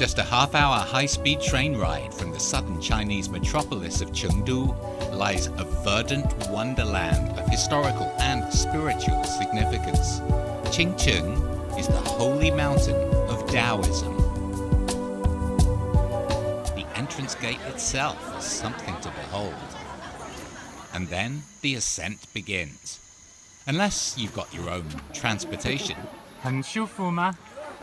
Just a half-hour high-speed train ride from the southern Chinese metropolis of Chengdu lies a verdant wonderland of historical and spiritual significance. Qingcheng is the holy mountain of Taoism. The entrance gate itself is something to behold. And then the ascent begins. Unless you've got your own transportation, 很舒服吗？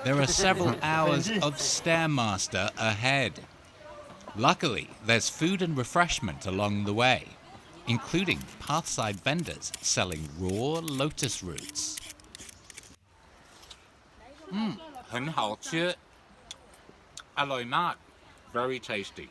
there are several hours of Stairmaster ahead. Luckily, there's food and refreshment along the way, including pathside vendors selling raw lotus roots. 很好吃，อร่อยมาก very tasty.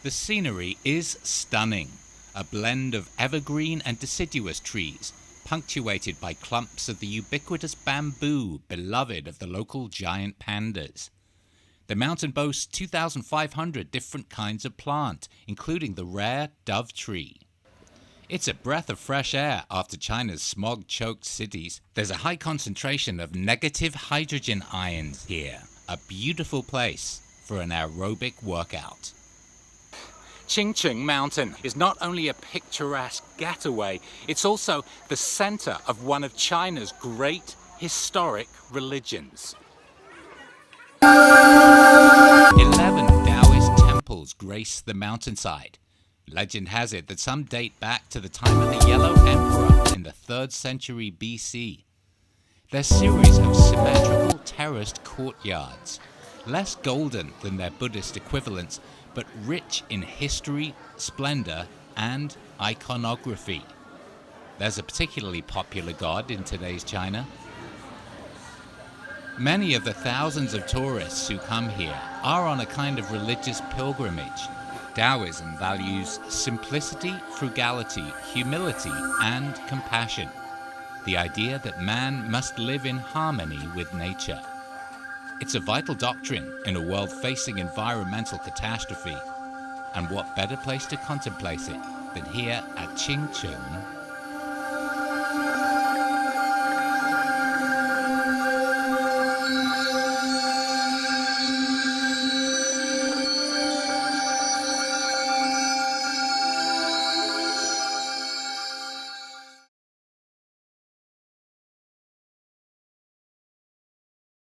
The scenery is stunning, a blend of evergreen and deciduous trees, punctuated by clumps of the ubiquitous bamboo beloved of the local giant pandas. The mountain boasts 2,500 different kinds of plant, including the rare dove tree. It's a breath of fresh air after China's smog-choked cities. There's a high concentration of negative hydrogen ions here, a beautiful place for an aerobic workout. Qingcheng Mountain is not only a picturesque getaway, it's also the center of one of China's great historic religions. 11 Taoist temples grace the mountainside. Legend has it that some date back to the time of the Yellow Emperor in the 3rd century BC. They're series of symmetrical terraced courtyards, less golden than their Buddhist equivalents, but rich in history, splendor, and iconography. There's a particularly popular god in today's China. Many of the thousands of tourists who come here are on a kind of religious pilgrimage. Taoism values simplicity, frugality, humility, and compassion. The idea that man must live in harmony with nature. It's a vital doctrine in a world facing environmental catastrophe. And what better place to contemplate it than here at Qingcheng